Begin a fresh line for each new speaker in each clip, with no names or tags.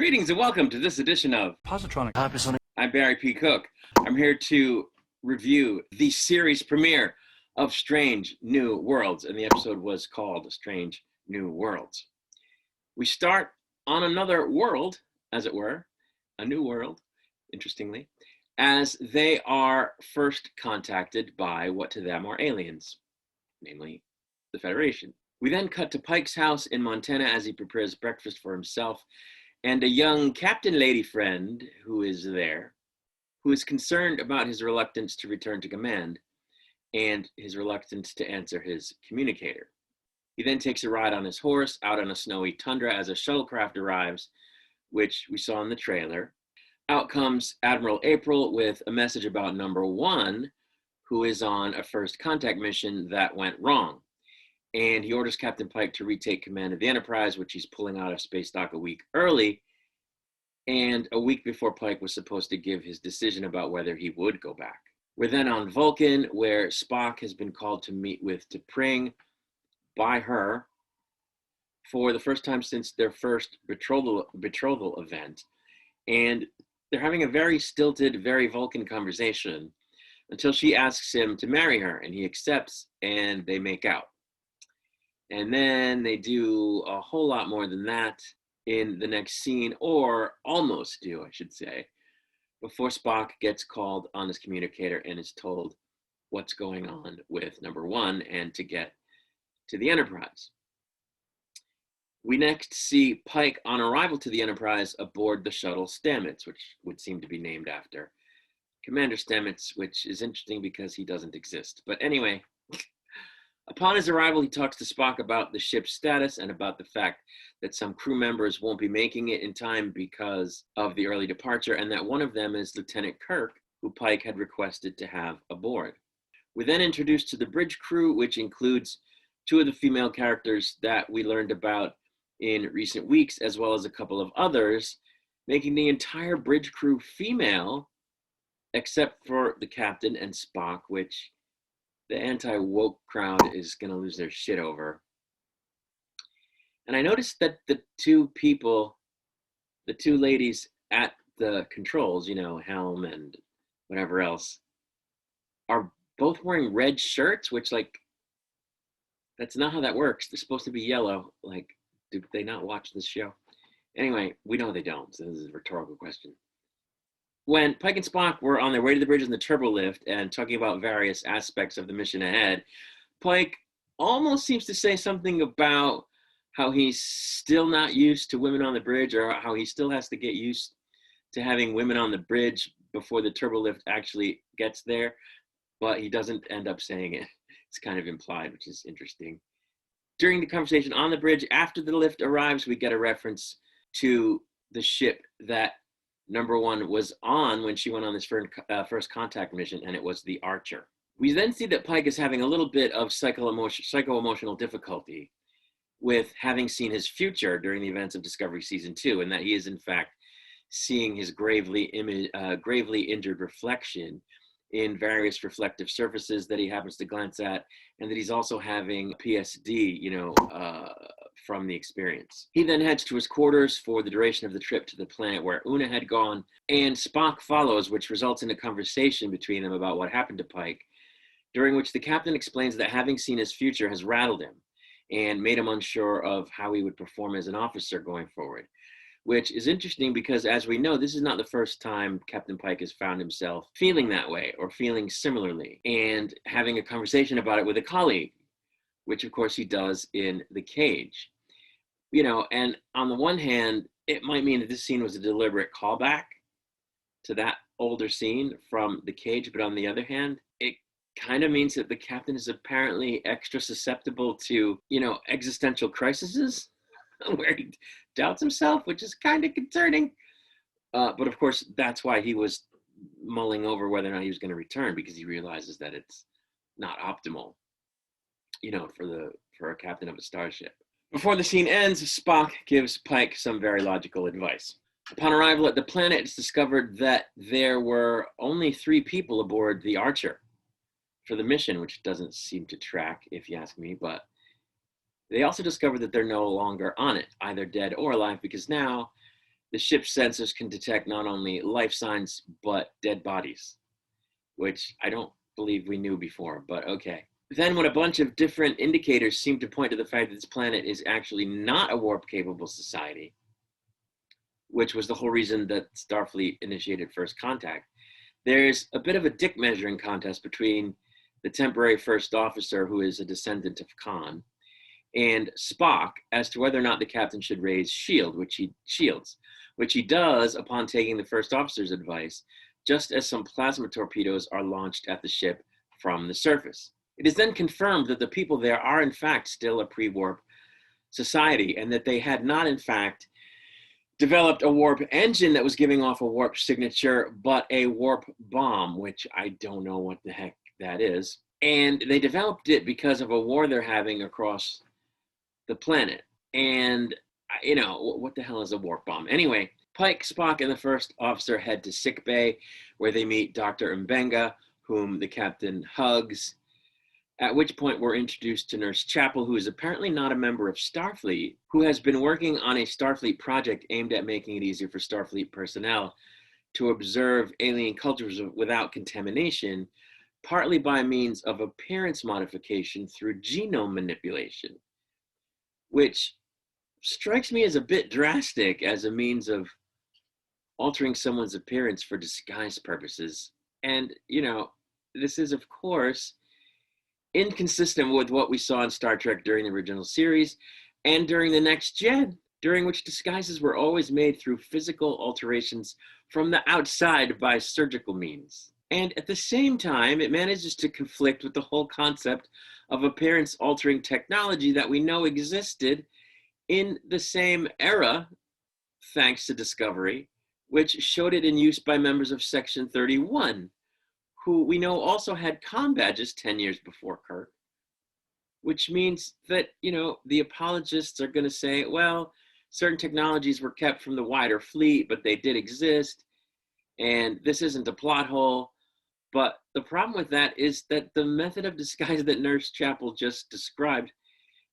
Greetings and welcome to this edition of
Positronic.
I'm Barry P. Cook. I'm here to review the series premiere of Strange New Worlds, and the episode was called Strange New Worlds. We start on another world, as it were, a new world, interestingly, as they are first contacted by what to them are aliens, namely the Federation. We then cut to Pike's house in Montana as he prepares breakfast for himself and a young captain lady friend who is there, who is concerned about his reluctance to return to command and his reluctance to answer his communicator. He then takes a ride on his horse out on a snowy tundra as a shuttlecraft arrives, which we saw in the trailer. Out comes Admiral April with a message about number one, who is on a first contact mission that went wrong. And he orders Captain Pike to retake command of the Enterprise, which he's pulling out of space dock a week early, and a week before Pike was supposed to give his decision about whether he would go back. We're then on Vulcan, where Spock has been called to meet with T'Pring by her for the first time since their first betrothal event. And they're having a very stilted, very Vulcan conversation until she asks him to marry her, and he accepts, and they make out. And then they do a whole lot more than that in the next scene, or almost do, I should say, before Spock gets called on his communicator and is told what's going on with number one and to get to the Enterprise. We next see Pike on arrival to the Enterprise aboard the shuttle Stamets, which would seem to be named after Commander Stamets, which is interesting because he doesn't exist. But anyway, upon his arrival, he talks to Spock about the ship's status and about the fact that some crew members won't be making it in time because of the early departure, and that one of them is Lieutenant Kirk, who Pike had requested to have aboard. We're then introduced to the bridge crew, which includes two of the female characters that we learned about in recent weeks, as well as a couple of others, making the entire bridge crew female, except for the captain and Spock, which the anti-woke crowd is going to lose their shit over. And I noticed that the two ladies at the controls, helm and whatever else, are both wearing red shirts, which, that's not how that works. They're supposed to be yellow. Do they not watch this show? Anyway, we know they don't, so this is a rhetorical question. When Pike and Spock were on their way to the bridge in the turbo lift and talking about various aspects of the mission ahead, Pike almost seems to say something about how he's still not used to women on the bridge, or how he still has to get used to having women on the bridge before the turbo lift actually gets there, but he doesn't end up saying it. It's kind of implied, which is interesting. During the conversation on the bridge, after the lift arrives, we get a reference to the ship that number one was on when she went on this first contact mission, and it was the Archer. We then see that Pike is having a little bit of psycho-emotional difficulty with having seen his future during the events of Discovery Season 2, and that he is in fact seeing his gravely injured reflection in various reflective surfaces that he happens to glance at, and that he's also having PSD, from the experience. He then heads to his quarters for the duration of the trip to the planet where Una had gone, and Spock follows, which results in a conversation between them about what happened to Pike, during which the captain explains that having seen his future has rattled him and made him unsure of how he would perform as an officer going forward, which is interesting because, as we know, this is not the first time Captain Pike has found himself feeling that way or feeling similarly, and having a conversation about it with a colleague, which of course he does in the cage. And on the one hand, it might mean that this scene was a deliberate callback to that older scene from the cage, but on the other hand, it kind of means that the captain is apparently extra susceptible to, existential crises where he doubts himself, which is kind of concerning. But of course, that's why he was mulling over whether or not he was going to return, because he realizes that it's not optimal, for a captain of a starship. Before the scene ends, Spock gives Pike some very logical advice. Upon arrival at the planet, it's discovered that there were only 3 people aboard the Archer for the mission, which doesn't seem to track, if you ask me, but they also discovered that they're no longer on it, either dead or alive, because now the ship's sensors can detect not only life signs, but dead bodies, which I don't believe we knew before, but okay. Then when a bunch of different indicators seem to point to the fact that this planet is actually not a warp-capable society, which was the whole reason that Starfleet initiated first contact, there's a bit of a dick measuring contest between the temporary first officer, who is a descendant of Khan, and Spock as to whether or not the captain should raise which he does upon taking the first officer's advice, just as some plasma torpedoes are launched at the ship from the surface. It is then confirmed that the people there are in fact still a pre-warp society, and that they had not in fact developed a warp engine that was giving off a warp signature, but a warp bomb, which I don't know what the heck that is. And they developed it because of a war they're having across the planet. And, you know, what the hell is a warp bomb? Anyway, Pike, Spock, and the first officer head to sickbay, where they meet Dr. Mbenga, whom the captain hugs, at which point we're introduced to Nurse Chapel, who is apparently not a member of Starfleet, who has been working on a Starfleet project aimed at making it easier for Starfleet personnel to observe alien cultures without contamination, partly by means of appearance modification through genome manipulation, which strikes me as a bit drastic as a means of altering someone's appearance for disguise purposes. And, you know, this is, of course, inconsistent with what we saw in Star Trek during the original series and during the Next Gen, during which disguises were always made through physical alterations from the outside by surgical means. And at the same time, it manages to conflict with the whole concept of appearance-altering technology that we know existed in the same era, thanks to Discovery, which showed it in use by members of Section 31, who we know also had comm badges 10 years before Kirk, which means that, you know, the apologists are going to say, well, certain technologies were kept from the wider fleet, but they did exist, and this isn't a plot hole. But the problem with that is that the method of disguise that Nurse Chapel just described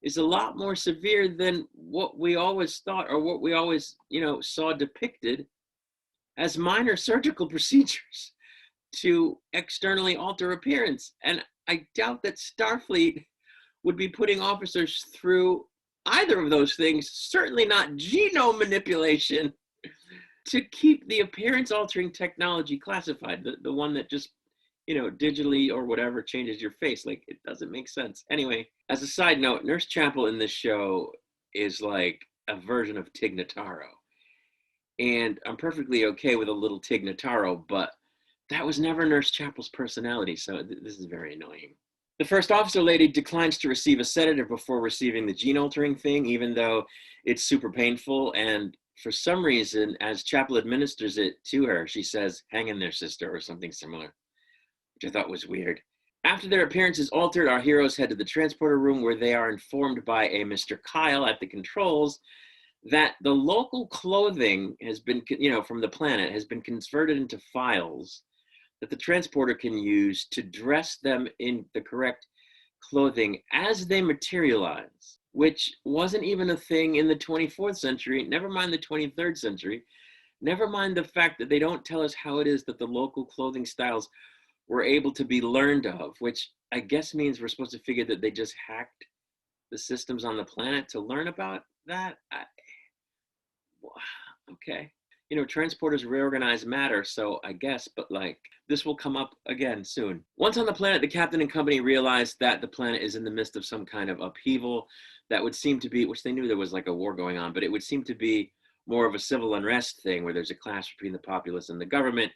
is a lot more severe than what we always thought, or what we always, you know, saw depicted as minor surgical procedures to externally alter appearance. And I doubt that Starfleet would be putting officers through either of those things, certainly not genome manipulation, to keep the appearance altering technology classified, the one that just, you know, digitally or whatever changes your face. Like, it doesn't make sense. Anyway, as a side note, Nurse Chapel in this show is like a version of Tig Notaro. And I'm perfectly okay with a little Tig Notaro, but that was never Nurse Chapel's personality, so this is very annoying. The first officer lady declines to receive a sedative before receiving the gene-altering thing, even though it's super painful, and for some reason, as Chapel administers it to her, she says, "Hang in there, sister," or something similar, which I thought was weird. After their appearance is altered, our heroes head to the transporter room, where they are informed by a Mr. Kyle at the controls that the local clothing has been, you know, from the planet has been converted into files that the transporter can use to dress them in the correct clothing as they materialize, which wasn't even a thing in the 24th century, never mind the 23rd century, never mind the fact that they don't tell us how it is that the local clothing styles were able to be learned of, which I guess means we're supposed to figure that they just hacked the systems on the planet to learn about that. Okay. You know, transporters reorganize matter, so I guess, but like, this will come up again soon. Once on the planet, the captain and company realize that the planet is in the midst of some kind of upheaval that would seem to be, which they knew there was like a war going on, but it would seem to be more of a civil unrest thing where there's a clash between the populace and the government,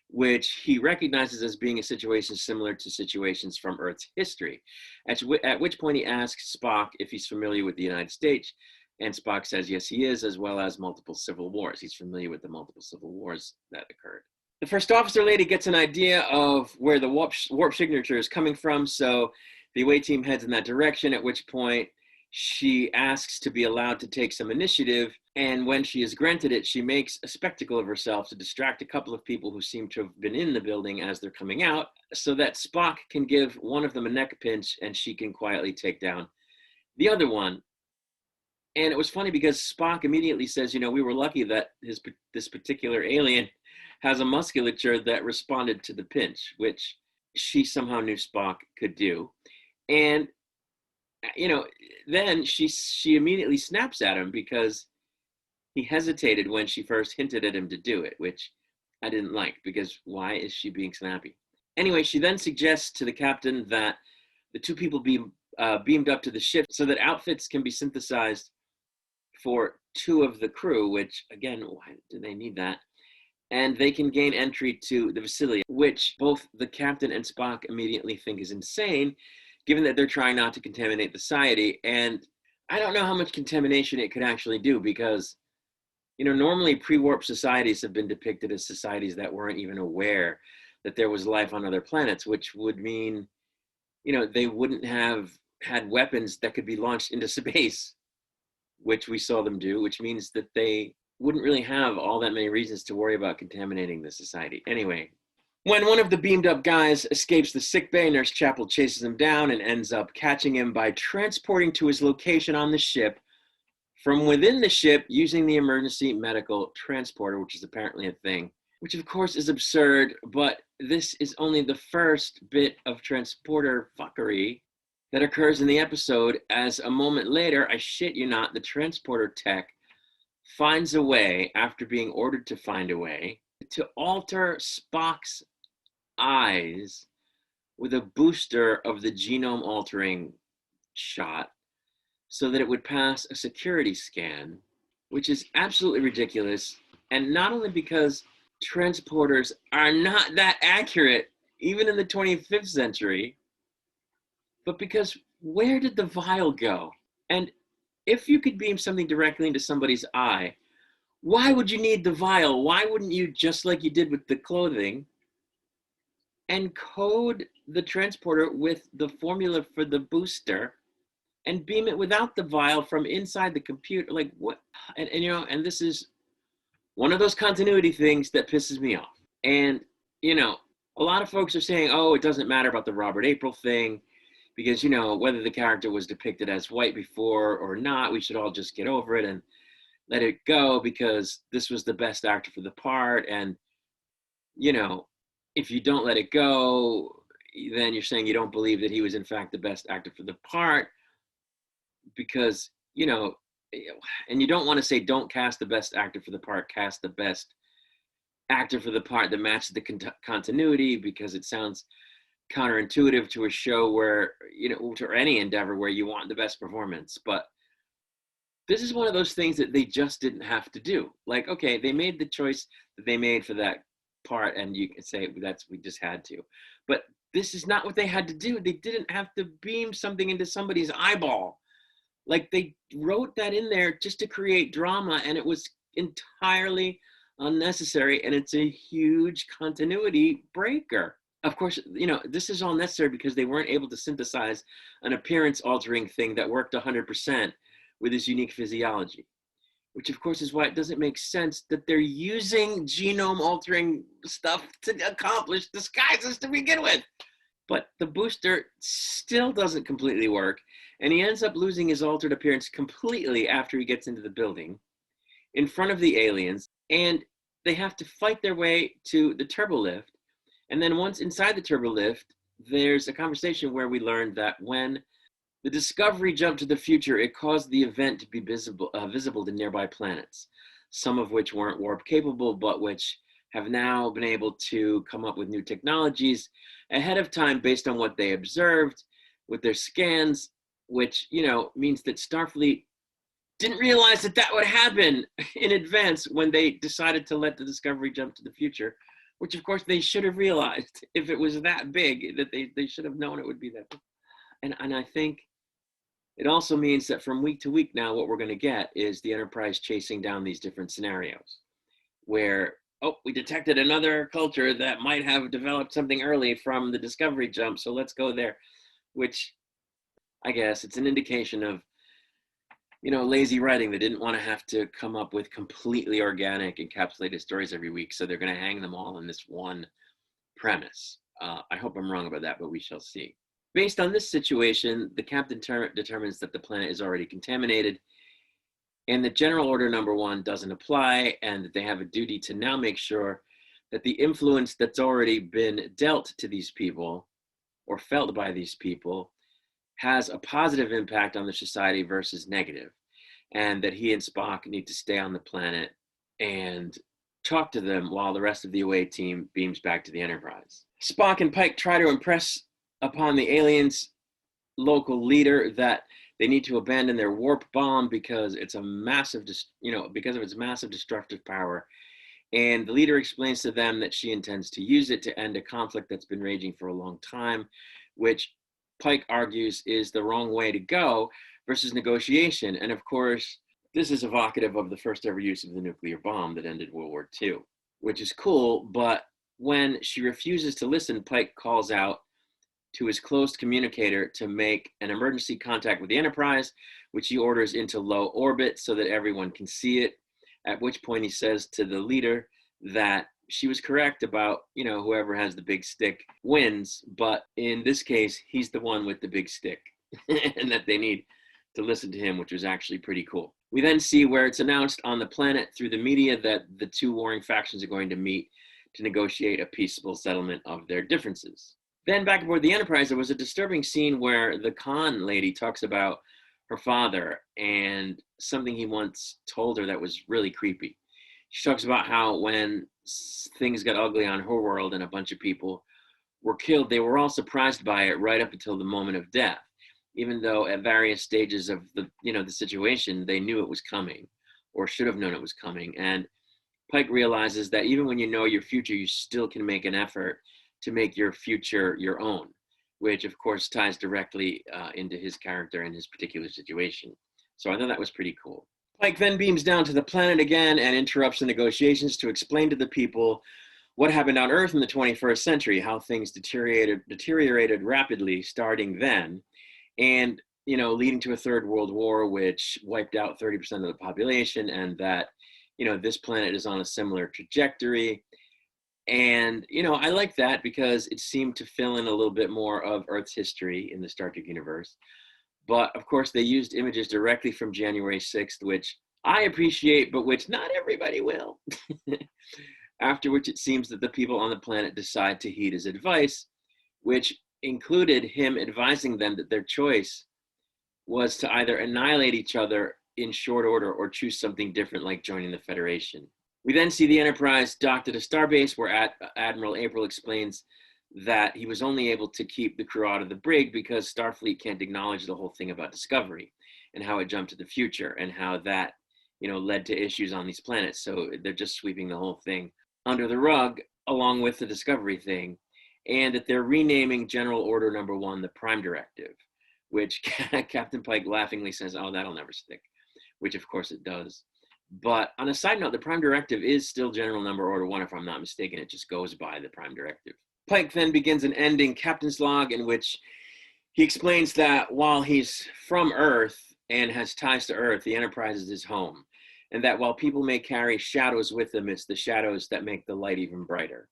which he recognizes as being a situation similar to situations from Earth's history. At which point he asks Spock if he's familiar with the United States, and Spock says yes, he is, as well as multiple civil wars. He's familiar with the multiple civil wars that occurred. The first officer lady gets an idea of where the warp signature is coming from, so the away team heads in that direction, at which point she asks to be allowed to take some initiative, and when she is granted it, she makes a spectacle of herself to distract a couple of people who seem to have been in the building as they're coming out, so that Spock can give one of them a neck pinch and she can quietly take down the other one. And it was funny because Spock immediately says, we were lucky that this particular alien has a musculature that responded to the pinch, which she somehow knew Spock could do. And then she immediately snaps at him because he hesitated when she first hinted at him to do it, which I didn't like, because why is she being snappy? Anyway, she then suggests to the captain that the two people be beamed up to the ship so that outfits can be synthesized for two of the crew, which, again, why do they need that? And they can gain entry to the facility, which both the captain and Spock immediately think is insane, given that they're trying not to contaminate the society. And I don't know how much contamination it could actually do, because, normally pre-warp societies have been depicted as societies that weren't even aware that there was life on other planets, which would mean, they wouldn't have had weapons that could be launched into space, which we saw them do, which means that they wouldn't really have all that many reasons to worry about contaminating the society. Anyway, when one of the beamed up guys escapes the sickbay, Nurse Chapel chases him down and ends up catching him by transporting to his location on the ship from within the ship using the emergency medical transporter, which is apparently a thing, which of course is absurd, but this is only the first bit of transporter fuckery that occurs in the episode, as a moment later, I shit you not, the transporter tech finds a way, after being ordered to find a way, to alter Spock's eyes with a booster of the genome altering shot so that it would pass a security scan, which is absolutely ridiculous. And not only because transporters are not that accurate, even in the 25th century, but because where did the vial go? And if you could beam something directly into somebody's eye, why would you need the vial? Why wouldn't you, just like you did with the clothing, encode the transporter with the formula for the booster and beam it without the vial from inside the computer? Like, what? And this is one of those continuity things that pisses me off. And, a lot of folks are saying, oh, it doesn't matter about the Robert April thing, because, whether the character was depicted as white before or not, we should all just get over it and let it go, because this was the best actor for the part. And, if you don't let it go, then you're saying you don't believe that he was in fact the best actor for the part, because, and you don't want to say don't cast the best actor for the part, cast the best actor for the part that matches the continuity, because it sounds counterintuitive to a show where, or any endeavor where you want the best performance. But this is one of those things that they just didn't have to do. Like, okay, they made the choice that they made for that part, and you can say we just had to. But this is not what they had to do. They didn't have to beam something into somebody's eyeball. Like, they wrote that in there just to create drama, and it was entirely unnecessary, and it's a huge continuity breaker. Of course, this is all necessary because they weren't able to synthesize an appearance-altering thing that worked 100% with his unique physiology, which of course is why it doesn't make sense that they're using genome-altering stuff to accomplish disguises to begin with. But the booster still doesn't completely work, and he ends up losing his altered appearance completely after he gets into the building in front of the aliens, and they have to fight their way to the turbolift. And then once inside the turbolift, there's a conversation where we learn that when the Discovery jumped to the future, it caused the event to be visible to nearby planets, some of which weren't warp capable, but which have now been able to come up with new technologies ahead of time based on what they observed with their scans, which, means that Starfleet didn't realize that that would happen in advance when they decided to let the Discovery jump to the future, which of course they should have realized. If it was that big, that they should have known it would be that big. And I think it also means that from week to week now, what we're going to get is the Enterprise chasing down these different scenarios where, oh, we detected another culture that might have developed something early from the Discovery jump, so let's go there, which I guess it's an indication of, lazy writing. They didn't want to have to come up with completely organic, encapsulated stories every week, so they're going to hang them all in this one premise. I hope I'm wrong about that, but we shall see. Based on this situation, the captain determines that the planet is already contaminated, and that General Order Number 1 doesn't apply, and that they have a duty to now make sure that the influence that's already been dealt to these people or felt by these people has a positive impact on the society versus negative, and that he and Spock need to stay on the planet and talk to them while the rest of the away team beams back to the Enterprise. Spock and Pike try to impress upon the aliens' local leader that they need to abandon their warp bomb because it's a massive, because of its massive destructive power. And the leader explains to them that she intends to use it to end a conflict that's been raging for a long time, which Pike argues is the wrong way to go versus negotiation. And of course, this is evocative of the first ever use of the nuclear bomb that ended World War II, which is cool. But when she refuses to listen, Pike calls out to his closed communicator to make an emergency contact with the Enterprise, which he orders into low orbit so that everyone can see it, at which point he says to the leader that she was correct about, whoever has the big stick wins, but in this case, he's the one with the big stick, and that they need to listen to him, which was actually pretty cool. We then see where it's announced on the planet through the media that the two warring factions are going to meet to negotiate a peaceful settlement of their differences. Then back aboard the Enterprise, there was a disturbing scene where the Khan lady talks about her father and something he once told her that was really creepy. She talks about how when things got ugly on her world and a bunch of people were killed, they were all surprised by it right up until the moment of death, even though at various stages of the situation, they knew it was coming or should have known it was coming. And Pike realizes that even when you know your future, you still can make an effort to make your future your own, which of course ties directly into his character and his particular situation. So I thought that was pretty cool. Pike then beams down to the planet again and interrupts the negotiations to explain to the people what happened on Earth in the 21st century, how things deteriorated rapidly starting then, and leading to a third world war, which wiped out 30% of the population, and that this planet is on a similar trajectory. And I like that because it seemed to fill in a little bit more of Earth's history in the Star Trek universe. But of course, they used images directly from January 6th, which I appreciate, but which not everybody will. After which it seems that the people on the planet decide to heed his advice, which included him advising them that their choice was to either annihilate each other in short order or choose something different, like joining the Federation. We then see the Enterprise docked at a starbase where Admiral April explains that he was only able to keep the crew out of the brig because Starfleet can't acknowledge the whole thing about Discovery and how it jumped to the future and how that, led to issues on these planets. So they're just sweeping the whole thing under the rug along with the Discovery thing, and that they're renaming General Order Number 1 the Prime Directive, which Captain Pike laughingly says, "Oh, that'll never stick," which of course it does. But on a side note, the Prime Directive is still General Number Order 1, if I'm not mistaken. It just goes by the Prime Directive. Pike then begins an ending captain's log in which he explains that while he's from Earth and has ties to Earth, the Enterprise is his home. And that while people may carry shadows with them, it's the shadows that make the light even brighter.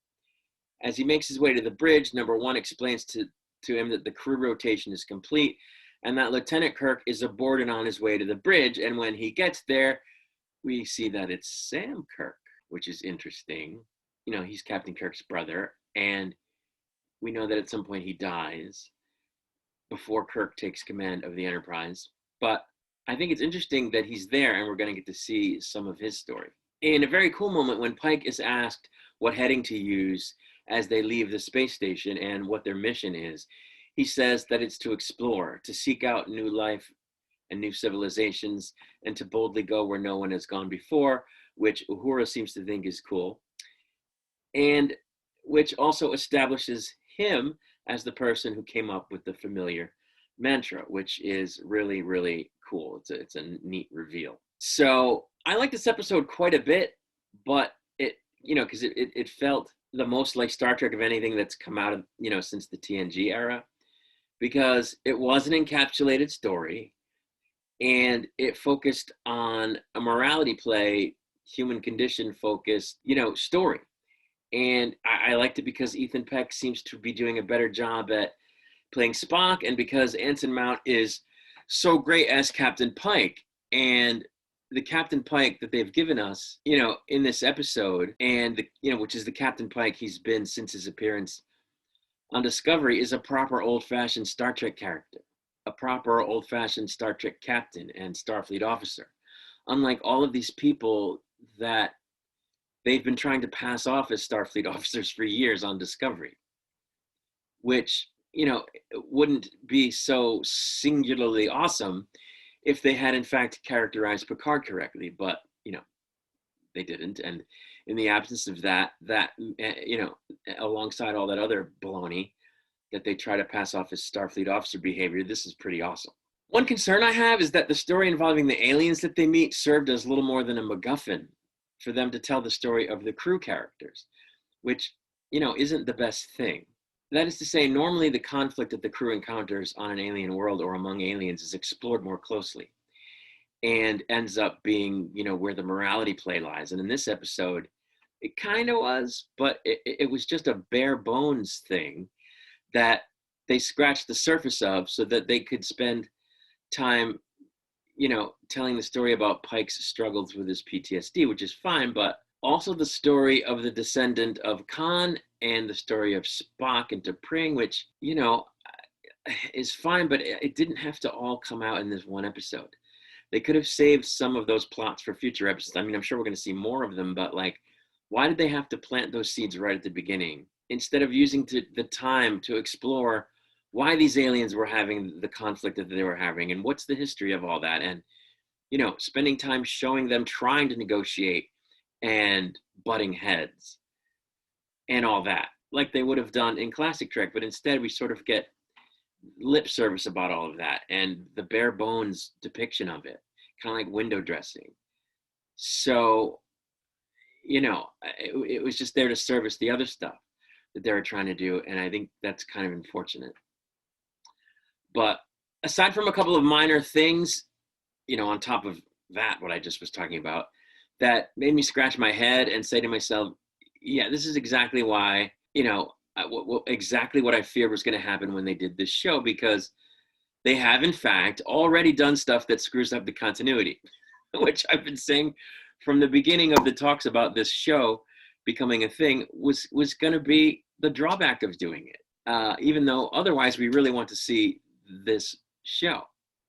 As he makes his way to the bridge, Number 1 explains to him that the crew rotation is complete and that Lieutenant Kirk is aboard and on his way to the bridge. And when he gets there, we see that it's Sam Kirk, which is interesting. He's Captain Kirk's brother, and we know that at some point he dies before Kirk takes command of the Enterprise. But I think it's interesting that he's there, and we're going to get to see some of his story. In a very cool moment, when Pike is asked what heading to use as they leave the space station and what their mission is, he says that it's to explore, to seek out new life and new civilizations, and to boldly go where no one has gone before, which Uhura seems to think is cool, and which also establishes him as the person who came up with the familiar mantra, which is really, really cool. It's a neat reveal. So I like this episode quite a bit, but because it felt the most like Star Trek of anything that's come out of, since the TNG era, because it was an encapsulated story and it focused on a morality play, human condition focused, story. And I liked it because Ethan Peck seems to be doing a better job at playing Spock, and because Anson Mount is so great as Captain Pike. And the Captain Pike that they've given us, in this episode, and which is the Captain Pike he's been since his appearance on Discovery, is a proper old-fashioned Star Trek character, a proper old-fashioned Star Trek captain and Starfleet officer. Unlike all of these people that they've been trying to pass off as Starfleet officers for years on Discovery, which, wouldn't be so singularly awesome if they had in fact characterized Picard correctly, but, they didn't. And in the absence of that, alongside all that other baloney that they try to pass off as Starfleet officer behavior, this is pretty awesome. One concern I have is that the story involving the aliens that they meet served as little more than a MacGuffin for them to tell the story of the crew characters, which, isn't the best thing. That is to say, normally the conflict that the crew encounters on an alien world or among aliens is explored more closely and ends up being, where the morality play lies. And in this episode, it kind of was, but it was just a bare bones thing that they scratched the surface of so that they could spend time, telling the story about Pike's struggles with his PTSD, which is fine, but also the story of the descendant of Khan and the story of Spock and T'Pring, which, is fine, but it didn't have to all come out in this one episode. They could have saved some of those plots for future episodes. I mean, I'm sure we're going to see more of them, but why did they have to plant those seeds right at the beginning instead of using the time to explore why these aliens were having the conflict that they were having and what's the history of all that? And, spending time showing them trying to negotiate and butting heads and all that, like they would have done in classic Trek. But instead, we sort of get lip service about all of that and the bare bones depiction of it, kind of like window dressing. So, it was just there to service the other stuff that they were trying to do. And I think that's kind of unfortunate. But aside from a couple of minor things, on top of that, what I just was talking about, that made me scratch my head and say to myself, yeah, this is exactly why, exactly what I feared was going to happen when they did this show, because they have, in fact, already done stuff that screws up the continuity, which I've been saying from the beginning of the talks about this show becoming a thing was going to be the drawback of doing it, even though otherwise we really want to see this show.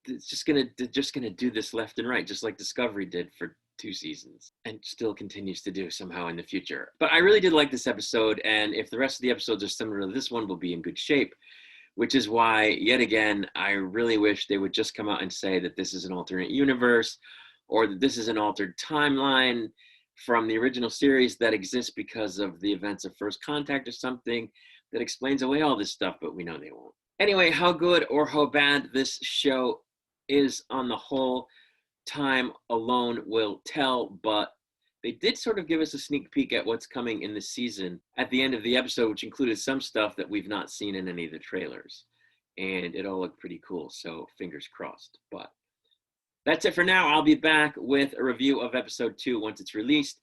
It's just gonna do this left and right, just like Discovery did for 2 seasons and still continues to do somehow in the future. But I really did like this episode, and if the rest of the episodes are similar to this one, we'll be in good shape, which is why, yet again, I really wish they would just come out and say that this is an alternate universe or that this is an altered timeline from the original series that exists because of the events of First Contact or something that explains away all this stuff, but we know they won't. Anyway, how good or how bad this show is on the whole, time alone will tell, but they did sort of give us a sneak peek at what's coming in the season at the end of the episode, which included some stuff that we've not seen in any of the trailers. And it all looked pretty cool, so fingers crossed. But that's it for now. I'll be back with a review of episode 2 once it's released.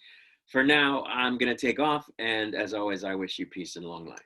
For now, I'm going to take off, and as always, I wish you peace and long life.